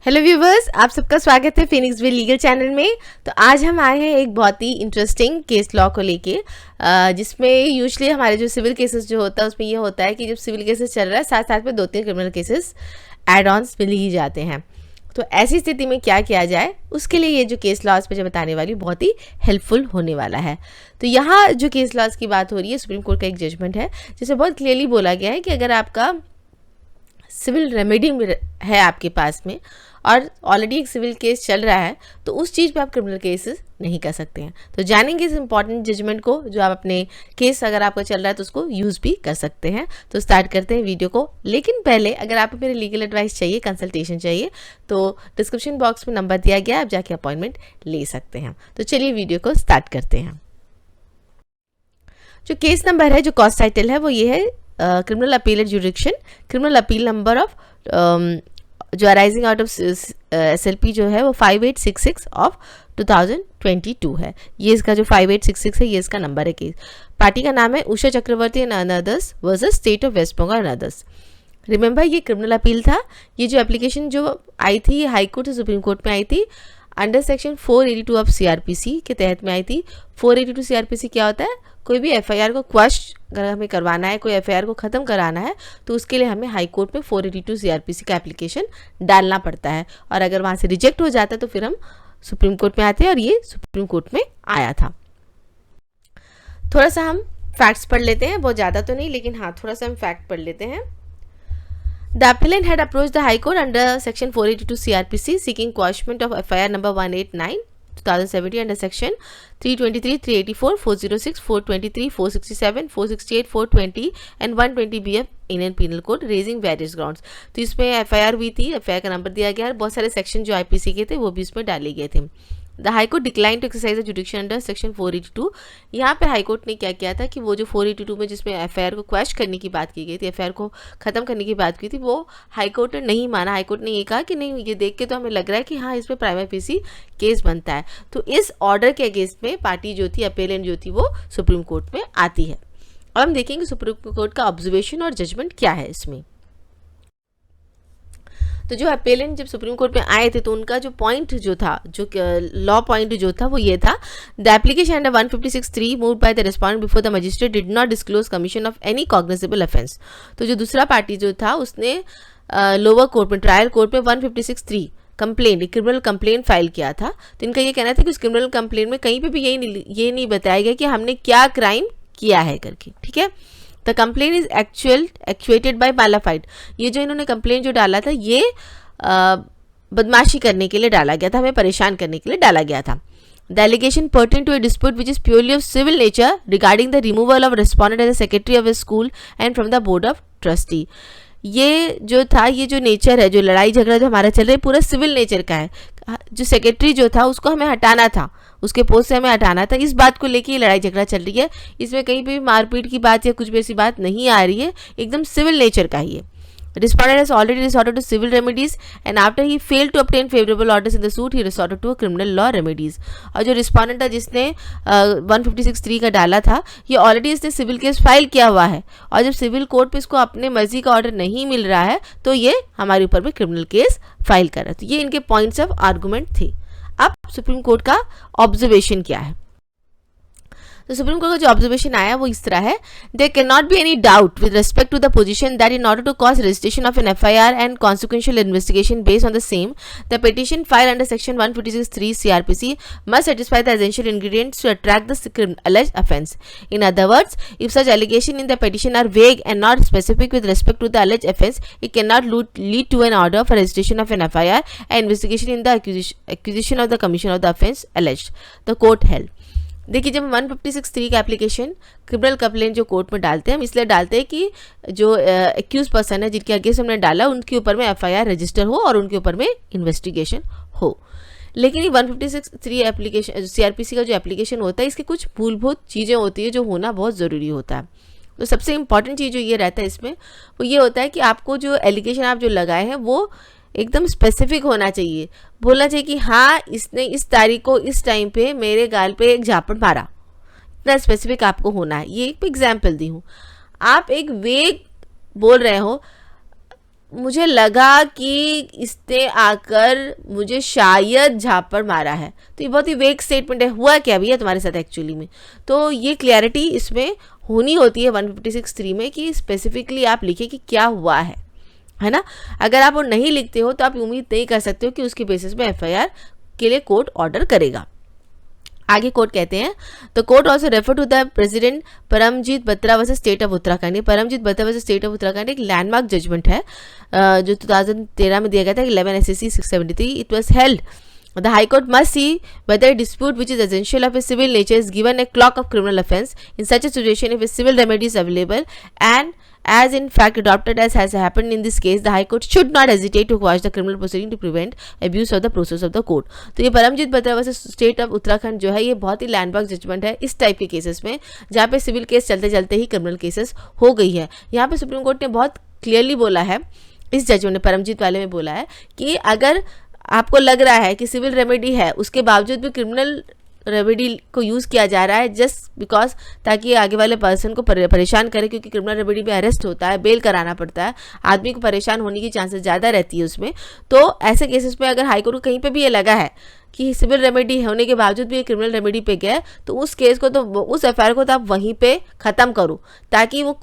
Hello viewers, आप सबका स्वागत है फिनिक्स विल लीगल चैनल में। तो आज हम आए हैं एक बहुत ही इंटरेस्टिंग केस लॉ को लेके, जिसमें यूजुअली हमारे जो सिविल केसेस जो होता है उसमें ये होता है कि जब सिविल केसेस चल रहा है साथ साथ में 2-3 क्रिमिनल केसेस एड ऑन्स मिल ही जाते हैं। तो ऐसी स्थिति में क्या किया जाए, उसके लिए ये जो केस लॉज पे जो बताने वाली बहुत ही हेल्पफुल होने वाला है। तो यहाँ जो केस लॉज की बात हो रही है, सुप्रीम कोर्ट का एक जजमेंट है जिसमें बहुत क्लियरली बोला गया है कि अगर आपका सिविल रेमेडी है आपके पास में और ऑलरेडी एक सिविल केस चल रहा है तो उस चीज़ पे आप क्रिमिनल केसेस नहीं कर सकते हैं। तो जानेंगे इस इंपॉर्टेंट जजमेंट को, जो आप अपने केस अगर आपका चल रहा है तो उसको यूज़ भी कर सकते हैं। तो स्टार्ट करते हैं वीडियो को। लेकिन पहले अगर आपको मेरे लीगल एडवाइस चाहिए, कंसल्टेशन चाहिए, तो डिस्क्रिप्शन बॉक्स में नंबर दिया गया है, आप जाके अपॉइंटमेंट ले सकते हैं। तो चलिए वीडियो को स्टार्ट करते हैं। जो केस नंबर है, जो कॉज टाइटल है, वो ये है criminal appellate jurisdiction, criminal appeal number of जो अराइजिंग आउट ऑफ SLP जो है वो 5866 ऑफ 2022 है। ये इसका जो 5866 है ये इसका नंबर है केस। पार्टी का नाम है Usha Chakraborty and another's versus state of West Bengal and others. Remember, ये क्रिमिनल अपील था। ये जो एप्लीकेशन जो आई थी हाई कोर्ट से सुप्रीम कोर्ट में आई थी अंडर सेक्शन 482 ऑफ CRPC के तहत में आई थी। 482 CRPC क्या होता है? कोई भी FIR को क्वश अगर हमें करवाना है, कोई FIR को ख़त्म कराना है, तो उसके लिए हमें हाई कोर्ट में 482 CRPC का एप्लीकेशन डालना पड़ता है। और अगर वहाँ से रिजेक्ट हो जाता है तो फिर हम सुप्रीम कोर्ट में आते हैं, और ये सुप्रीम कोर्ट में आया था। थोड़ा सा हम फैक्ट्स पढ़ लेते हैं, बहुत ज़्यादा तो नहीं, लेकिन हाँ थोड़ा सा हम फैक्ट पढ़ लेते हैं। The appellant had approached the High Court under Section 482 CRPC seeking quashment of FIR number 189 2070 under Section 323, 384, 406, 423, 467, 468, 420 and 120B of Indian Penal Code, raising various grounds। तो इसमें FIR हुई थी, FIR का नंबर दिया गया और बहुत सारे सेक्शन जो IPC के थे वो भी इसमें डाले गए थे। The high court decline to exercise the jurisdiction under section 482। यहाँ पे हाई कोर्ट ने क्या किया था कि वो जो 482 में जिसमें FIR को क्वैश करने की बात की गई थी, FIR को ख़त्म करने की बात की थी, वो हाई कोर्ट ने नहीं माना। हाई कोर्ट ने ये कहा कि नहीं, ये देख के तो हमें लग रहा है कि हाँ इस पर प्राइमा फेसी केस बनता है। तो इस ऑर्डर के अगेंस्ट में पार्टी जो थी, अपेलेंट जो थी, वो सुप्रीम कोर्ट में आती है। अब हम देखेंगे सुप्रीम कोर्ट का ऑब्जर्वेशन और जजमेंट क्या है इसमें। तो जो अपेलेंट जब सुप्रीम कोर्ट में आए थे तो उनका जो पॉइंट जो था, जो लॉ पॉइंट जो था, वो ये था, the application under 156(3 moved by the respondent before the magistrate did not disclose commission of any cognizable offence. तो जो दूसरा पार्टी जो था उसने लोअर कोर्ट में, ट्रायल कोर्ट में 156(3 कंप्लेन, क्रिमिनल कंप्लेन फाइल किया था। तो इनका ये कहना था कि उस क्रिमिनल कंप्लेन में कहीं पे भी ये नहीं बताया गया कि हमने क्या क्राइम किया है करके, ठीक है। The complaint is actuated by malafide. ये जो इन्होंने कंप्लेन जो डाला था ये बदमाशी करने के लिए डाला गया था, हमें परेशान करने के लिए डाला गया था। The allegation pertain to a dispute which is purely of civil nature regarding the removal of respondent as the secretary of a school and from the board of trustee. ये जो था, ये जो नेचर है, जो लड़ाई झगड़ा जो हमारा चल रहा है, पूरा सिविल नेचर का है। जो सेक्रेटरी जो था उसको हमें हटाना था, उसके पोस्ट से हमें हटाना था। इस बात को लेके ये लड़ाई झगड़ा चल रही है। इसमें कहीं भी मारपीट की बात या कुछ भी ऐसी बात नहीं आ रही है, एकदम सिविल नेचर का ही है। Respondent has already resorted to civil remedies and after he failed to obtain favorable orders in the suit, he resorted to criminal law remedies। और जो रिस्पॉन्डेंट था जिसने 156(3 का डाला था, ये ऑलरेडी इसने सिविल केस फाइल किया हुआ है, और जब सिविल कोर्ट पे इसको अपने मर्जी का ऑर्डर नहीं मिल रहा है तो ये हमारे ऊपर भी क्रिमिनल केस फाइल कर रहा है। तो ये इनके पॉइंट्स ऑफ आर्गूमेंट थे। अब सुप्रीम कोर्ट का ऑब्जर्वेशन क्या है? तो सुप्रीम कोर्ट का जो ऑब्जर्वेशन आया वो इस तरह है, there can not be any doubt with respect to the position that in order to cause registration of an FIR and consequential investigation based on the same, the petition file under section 156(3 CRPC must satisfy the essential ingredients to attract the alleged offence. In other words, if such allegations in the petition are vague and not specific with respect to the alleged offence, it cannot lead to an order for registration of an FIR and investigation in the accusation of the commission of the offence alleged, the court held। देखिए, जब 156(3 का application criminal complaint जो court में डालते हैं, हम इसलिए डालते हैं कि जो एक्यूज पर्सन है जिनके अगेंस्ट हमने डाला उनके ऊपर में FIR रजिस्टर हो और उनके ऊपर में इन्वेस्टिगेशन हो। लेकिन ये 156(3 एप्लीकेशन CRPC का जो एप्लीकेशन होता है, इसके कुछ मूलभूत चीज़ें होती है जो होना बहुत ज़रूरी होता है। तो सबसे इम्पॉर्टेंट चीज़ जो ये रहता है इसमें, वो ये होता है कि आपको जो एलिगेशन आप जो लगाए हैं वो एकदम स्पेसिफिक होना चाहिए। बोलना चाहिए कि हाँ इसने इस तारीख को इस टाइम पे मेरे गाल पे एक झापड़ मारा, इतना स्पेसिफिक आपको होना है। ये एक एग्जाम्पल दी हूँ। आप एक वेग बोल रहे हो, मुझे लगा कि इसने आकर मुझे शायद झापड़ मारा है। तो ये बहुत ही वेग स्टेटमेंट है, हुआ क्या भैया तुम्हारे साथ एक्चुअली में। तो ये क्लैरिटी इसमें होनी होती है 156(3) में कि स्पेसिफिकली आप लिखिए कि क्या हुआ है ना। अगर आप वो नहीं लिखते हो तो आप उम्मीद नहीं कर सकते हो कि उसके बेसिस में एफआईआर के लिए कोर्ट ऑर्डर करेगा। आगे कोर्ट कहते हैं तो court also refer to the president Paramjit Batra versus state of Uttarakhand. ये Paramjit Batra versus state of Uttarakhand एक लैंडमार्क जजमेंट है जो 2013 में दिया गया था 11 SCC 673। It was held the High Court must see whether a dispute which is essential of a civil nature is given a clock of criminal offence. In such a situation, if a civil remedy is available and as in fact adopted as has happened in this case, the High Court should not hesitate to quash the criminal proceeding to prevent abuse of the process of the court. तो ये Paramjit Batra versus state of Uttarakhand जो है ये बहुत ही landmark judgement है इस type के cases में जहाँ पे सिविल केस चलते चलते ही क्रिमिनल केसेस हो गई है। यहाँ पे सुप्रीम कोर्ट ने बहुत क्लियरली बोला है, इस जजमेंट ने परमजीत वाले में बोला है कि अगर आपको लग रहा है कि सिविल रेमेडी है उसके बावजूद भी क्रिमिनल रेमेडी को यूज़ किया जा रहा है जस्ट बिकॉज ताकि आगे वाले पर्सन को परेशान करे, क्योंकि क्रिमिनल रेमेडी में अरेस्ट होता है, बेल कराना पड़ता है, आदमी को परेशान होने की चांसेस ज़्यादा रहती है उसमें। तो ऐसे केसेस में अगर हाईकोर्ट को कहीं पे भी ये लगा है कि सिविल रेमेडी होने के बावजूद भी ये क्रिमिनल रेमेडी पे गया तो उस केस को तो उस एफआईआर को तो आप वहीं पे ख़त्म करो ताकि वो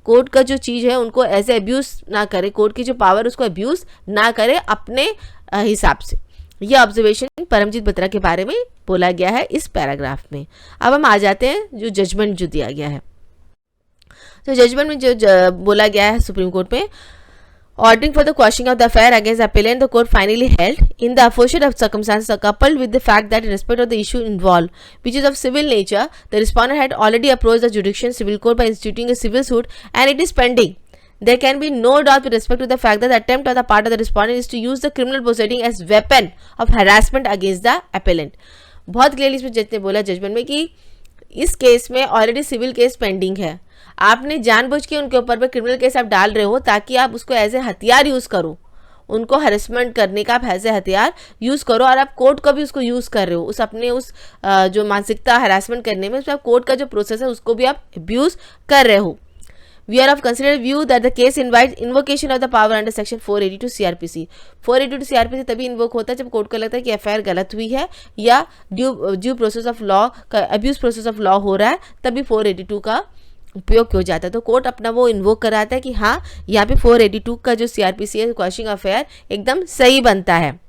कोर्ट का जो चीज़ है उनको ऐसे अब्यूज़ ना करे, कोर्ट की जो पावर उसको अब्यूज़ ना करे अपने हिसाब से। यह ऑब्जर्वेशन परमजीत बत्रा के बारे में बोला गया है इस पैराग्राफ में। अब हम आ जाते हैं जो जजमेंट जो दिया गया है। तो जजमेंट में जो बोला गया है सुप्रीम कोर्ट में, ordering for the quashing of the affair against the appellant, the court finally held in the aforesaid of circumstances coupled with the fact that in respect of the issue involved, which is of civil nature, the respondent had already approached the judicial civil court by instituting a civil suit and it is pending. There can be no doubt with respect to the fact that the attempt on the part of the respondent is to use the criminal proceeding as weapon of harassment against the appellant. बहुत clearly इसमें जज ने बोला judgement में कि इस case में already civil case pending है, आपने जानबूझ के उनके ऊपर में क्रिमिनल केस आप डाल रहे हो ताकि आप उसको एज ए हथियार यूज़ करो, उनको हरेसमेंट करने का आप एज ए हथियार यूज़ करो और आप कोर्ट का भी उसको यूज़ कर रहे हो उस अपने उस जो मानसिकता हरासमेंट करने में, उसमें आप कोर्ट का जो प्रोसेस है उसको भी आप अब्यूज़ कर रहे हो। We are of considered view that the case invites invocation of the power under section 482 CRPC. 482 CRPC तभी इन्वोक होता है जब कोर्ट को लगता है कि एफआईआर गलत हुई है या ड्यू प्रोसेस ऑफ लॉ का अब्यूज प्रोसेस ऑफ लॉ हो रहा है, तभी 482 का उपयोग हो जाता है। तो कोर्ट अपना वो इन्वोक कराता है कि हाँ यहाँ पे 482 का जो CRPC है क्वेश्चनिंग अफेयर एकदम सही बनता है।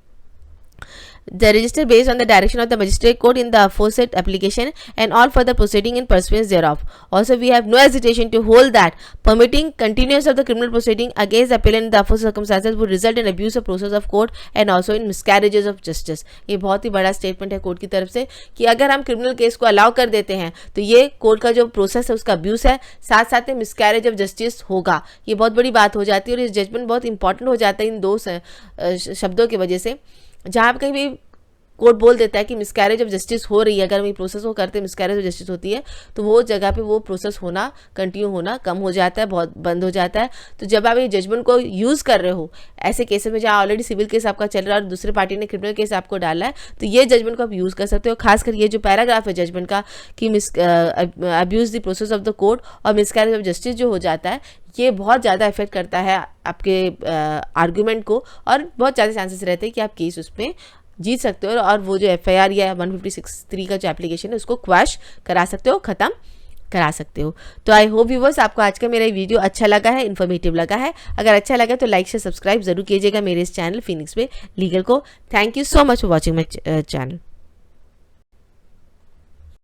The register based on the direction of the magistrate court in the aforesaid application and all further proceeding in pursuance thereof. Also, we have no hesitation to hold that permitting continuance of the criminal proceeding against the appellant in the aforesaid circumstances would result in abuse of process of court and also in miscarriages of justice. ये बहुत ही बड़ा statement है court की तरफ से कि अगर हम क्रिमिनल केस को अलाउ कर देते हैं तो ये कोर्ट का जो प्रोसेस है उसका अब्यूज है, साथ साथ में मिसकैरेज ऑफ जस्टिस होगा। ये बहुत बड़ी बात हो जाती है और इस जजमेंट बहुत इंपॉर्टेंट हो जाता है इन दो शब्दों की वजह से, जहाँ पे कहीं भी कोर्ट बोल देता है कि मिसकैरेज ऑफ जस्टिस हो रही है, अगर हम ये प्रोसेस को करते हैं मिसकैरेज ऑफ जस्टिस होती है तो वो जगह पे वो प्रोसेस होना कंटिन्यू होना कम हो जाता है, बहुत बंद हो जाता है। तो जब आप ये जजमेंट को यूज़ कर रहे हो ऐसे केसेस में जहाँ ऑलरेडी सिविल केस आपका चल रहा है और दूसरे पार्टी ने क्रिमिनल केस आपको डाला है, तो ये जजमेंट को आप यूज़ कर सकते हो। खासकर ये जो पैराग्राफ है जजमेंट का कि abuse the process of the court और मिसकैरेज ऑफ जस्टिस जो हो जाता है, ये बहुत ज़्यादा इफेक्ट करता है आपके आर्गूमेंट को और बहुत ज़्यादा चांसेस रहते हैं कि आप केस उसमें जीत सकते हो और वो जो एफआईआर या 156(3) का जो एप्लीकेशन है उसको क्वैश करा सकते हो, ख़त्म करा सकते हो। तो आई होप व्यूअर्स आपको आज का मेरा वीडियो अच्छा लगा है, इन्फॉर्मेटिव लगा है। अगर अच्छा लगा तो लाइक से सब्सक्राइब जरूर कीजिएगा मेरे इस चैनल फिनिक्स पे लीगल को। Thank you so much for watching my channel.